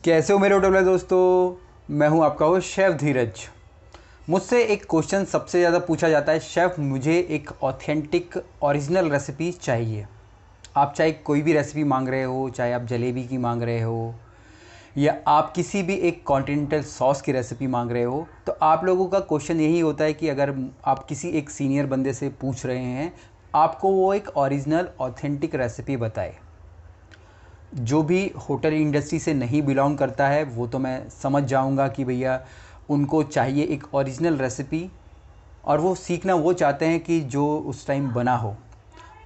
कैसे हो मेरे होटल वाले दोस्तों। मैं हूं आपका होस्ट शेफ़ धीरज। मुझसे एक क्वेश्चन सबसे ज़्यादा पूछा जाता है, शेफ़ मुझे एक ऑथेंटिक ओरिजिनल रेसिपी चाहिए। आप चाहे कोई भी रेसिपी मांग रहे हो, चाहे आप जलेबी की मांग रहे हो या आप किसी भी एक कॉन्टिनेंटल सॉस की रेसिपी मांग रहे हो, तो आप लोगों का क्वेश्चन यही होता है कि अगर आप किसी एक सीनियर बंदे से पूछ रहे हैं, आपको वो एक ओरिजिनल ऑथेंटिक रेसिपी बताए। जो भी होटल इंडस्ट्री से नहीं बिलोंग करता है वो तो मैं समझ जाऊंगा कि भैया उनको चाहिए एक ओरिजिनल रेसिपी, और वो सीखना वो चाहते हैं कि जो उस टाइम बना हो।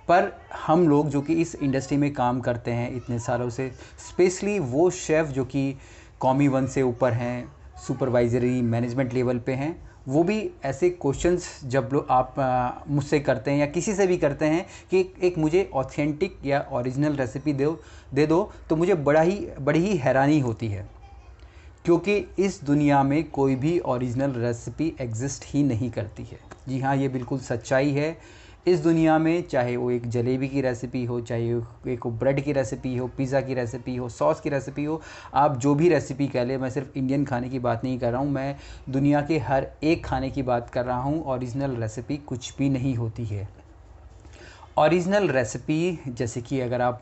पर हम लोग जो कि इस इंडस्ट्री में काम करते हैं इतने सालों से, स्पेशली वो शेफ़ जो कि कॉमी वन से ऊपर हैं, सुपरवाइजरी मैनेजमेंट लेवल पे हैं, वो भी ऐसे क्वेश्चंस जब लोग आप मुझसे करते हैं या किसी से भी करते हैं कि एक मुझे ऑथेंटिक या ओरिजिनल रेसिपी दे दो, तो मुझे बड़ी ही हैरानी होती है, क्योंकि इस दुनिया में कोई भी ओरिजिनल रेसिपी एग्जिस्ट ही नहीं करती है। जी हाँ, ये बिल्कुल सच्चाई है। इस दुनिया में चाहे वो एक जलेबी की रेसिपी हो, चाहे वो एक ब्रेड की रेसिपी हो, पिज़्ज़ा की रेसिपी हो, सॉस की रेसिपी हो, आप जो भी रेसिपी कह लें, मैं सिर्फ इंडियन खाने की बात नहीं कर रहा हूँ, मैं दुनिया के हर एक खाने की बात कर रहा हूँ। ओरिजिनल रेसिपी कुछ भी नहीं होती है। ओरिजिनल रेसिपी जैसे कि अगर आप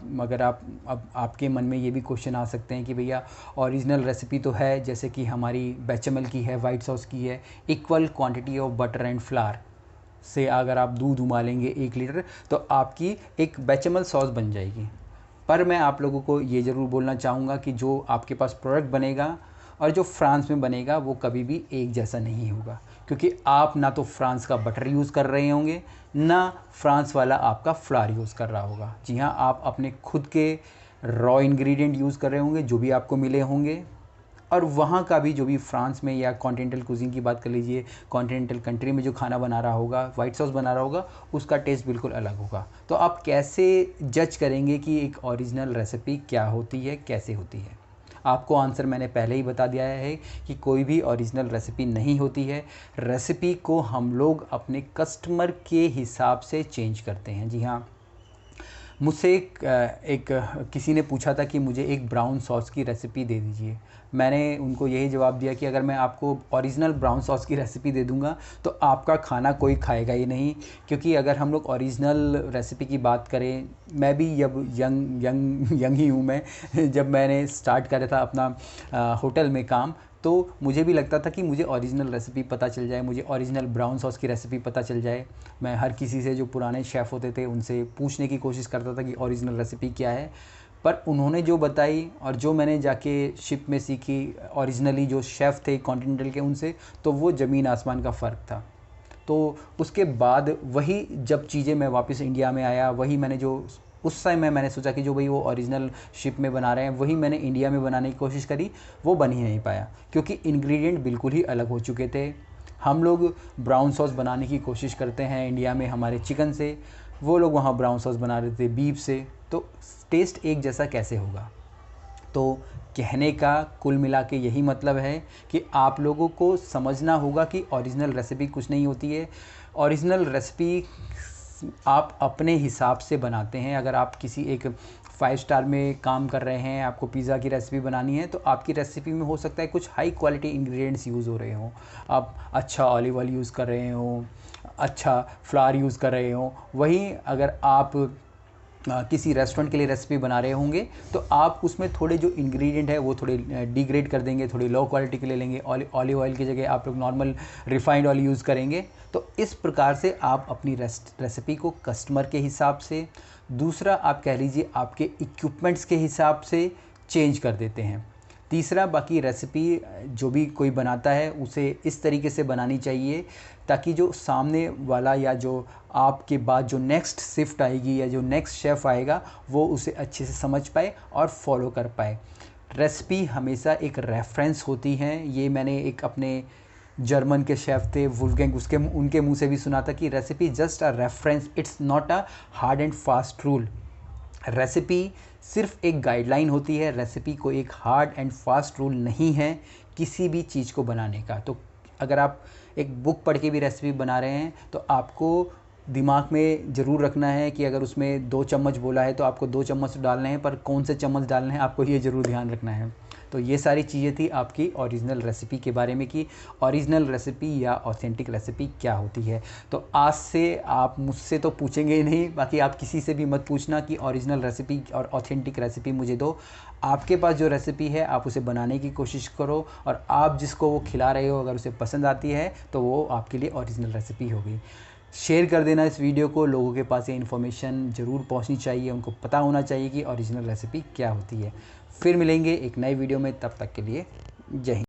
अब आपके मन में ये भी क्वेश्चन आ सकते हैं कि भैया ओरिजिनल रेसिपी तो है, जैसे कि हमारी बेचेमल की है, वाइट सॉस की है, equal quantity of butter and flower से अगर आप दूध उबालेंगे 1 लीटर तो आपकी एक बेचेमल सॉस बन जाएगी। पर मैं आप लोगों को ये ज़रूर बोलना चाहूँगा कि जो आपके पास प्रोडक्ट बनेगा और जो फ्रांस में बनेगा वो कभी भी एक जैसा नहीं होगा, क्योंकि आप ना तो फ्रांस का बटर यूज़ कर रहे होंगे, ना फ्रांस वाला आपका फ्लावर यूज़ कर रहा होगा। जी हाँ, आप अपने खुद के रॉ इंग्रेडिएंट यूज़ कर रहे होंगे जो भी आपको मिले होंगे, और वहाँ का भी जो भी फ्रांस में या कॉन्टिनेंटल कुजीन की बात कर लीजिए, कॉन्टिनेंटल कंट्री में जो खाना बना रहा होगा, वाइट सॉस बना रहा होगा, उसका टेस्ट बिल्कुल अलग होगा। तो आप कैसे जज करेंगे कि एक ओरिजिनल रेसिपी क्या होती है, कैसे होती है? आपको आंसर मैंने पहले ही बता दिया है कि कोई भी ओरिजिनल रेसिपी नहीं होती है। रेसिपी को हम लोग अपने कस्टमर के हिसाब से चेंज करते हैं। जी हाँ, मुझसे एक किसी ने पूछा था कि मुझे एक ब्राउन सॉस की रेसिपी दे दीजिए। मैंने उनको यही जवाब दिया कि अगर मैं आपको ओरिजिनल ब्राउन सॉस की रेसिपी दे दूंगा तो आपका खाना कोई खाएगा ही नहीं, क्योंकि अगर हम लोग ओरिजिनल रेसिपी की बात करें, मैं भी जब यंग ही हूँ मैं जब मैंने स्टार्ट करा था अपना होटल में काम, तो मुझे भी लगता था कि मुझे ओरिजिनल रेसिपी पता चल जाए, मुझे ओरिजिनल ब्राउन सॉस की रेसिपी पता चल जाए। मैं हर किसी से जो पुराने शेफ़ होते थे उनसे पूछने की कोशिश करता था कि ओरिजिनल रेसिपी क्या है। पर उन्होंने जो बताई और जो मैंने जाके शिप में सीखी ओरिजिनली जो शेफ़ थे कॉन्टिनेंटल के उनसे, तो वो ज़मीन आसमान का फ़र्क था। तो उसके बाद वही जब चीज़ें मैं वापस इंडिया में आया, वही मैंने जो उस समय मैंने सोचा कि जो भाई वो ओरिजिनल शिप में बना रहे हैं वही मैंने इंडिया में बनाने की कोशिश करी, वो बन ही नहीं पाया, क्योंकि इंग्रेडिएंट बिल्कुल ही अलग हो चुके थे। हम लोग ब्राउन सॉस बनाने की कोशिश करते हैं इंडिया में हमारे चिकन से, वो लोग वहाँ ब्राउन सॉस बना रहे थे बीफ से, तो टेस्ट एक जैसा कैसे होगा? तो कहने का कुल मिला के यही मतलब है कि आप लोगों को समझना होगा कि ओरिजिनल रेसिपी कुछ नहीं होती है। ओरिजिनल रेसिपी आप अपने हिसाब से बनाते हैं। अगर आप किसी एक 5 स्टार में काम कर रहे हैं, आपको पिज़्ज़ा की रेसिपी बनानी है, तो आपकी रेसिपी में हो सकता है कुछ हाई क्वालिटी इंग्रेडिएंट्स यूज़ हो रहे हों, आप अच्छा ऑलिव ऑयल यूज़ कर रहे हों, अच्छा फ्लावर यूज़ कर रहे हों। वहीं अगर आप किसी रेस्टोरेंट के लिए रेसिपी बना रहे होंगे तो आप उसमें थोड़े जो इंग्रेडिएंट है वो थोड़े डिग्रेड कर देंगे, थोड़ी लो क्वालिटी के ले लेंगे, ऑलिव ऑयल की जगह आप लोग नॉर्मल रिफाइंड ऑयल यूज़ करेंगे। तो इस प्रकार से आप अपनी रेसिपी को कस्टमर के हिसाब से, दूसरा आप कह लीजिए आपके इक्विपमेंट्स के हिसाब से चेंज कर देते हैं। तीसरा, बाकी रेसिपी जो भी कोई बनाता है उसे इस तरीके से बनानी चाहिए ताकि जो सामने वाला या जो आपके बाद जो नेक्स्ट शिफ्ट आएगी या जो नेक्स्ट शेफ़ आएगा वो उसे अच्छे से समझ पाए और फॉलो कर पाए। रेसिपी हमेशा एक रेफरेंस होती हैं। ये मैंने एक अपने जर्मन के शेफ़ थे वुल्फगैंग, उसके उनके मुंह से भी सुना था कि recipe just a reference, it's not a hard and fast rule. Recipe सिर्फ एक गाइडलाइन होती है, रेसिपी को एक हार्ड एंड फास्ट रूल नहीं है किसी भी चीज़ को बनाने का। तो अगर आप एक बुक पढ़ के भी रेसिपी बना रहे हैं तो आपको दिमाग में ज़रूर रखना है कि अगर उसमें 2 चम्मच बोला है तो आपको 2 चम्मच डालने हैं, पर कौन से चम्मच डालने हैं आपको ये ज़रूर ध्यान रखना है। तो ये सारी चीज़ें थी आपकी ओरिजिनल रेसिपी के बारे में कि ओरिजिनल रेसिपी या ऑथेंटिक रेसिपी क्या होती है। तो आज से आप मुझसे तो पूछेंगे ही नहीं, बाकी आप किसी से भी मत पूछना कि ओरिजिनल रेसिपी और ऑथेंटिक रेसिपी मुझे दो। आपके पास जो रेसिपी है आप उसे बनाने की कोशिश करो, और आप जिसको वो खिला रहे हो अगर उसे पसंद आती है तो वो आपके लिए ओरिजिनल रेसिपी होगी। शेयर कर देना इस वीडियो को, लोगों के पास ये इन्फॉर्मेशन ज़रूर पहुंचनी चाहिए, उनको पता होना चाहिए कि ओरिजिनल रेसिपी क्या होती है। फिर मिलेंगे एक नए वीडियो में, तब तक के लिए जय हिंद।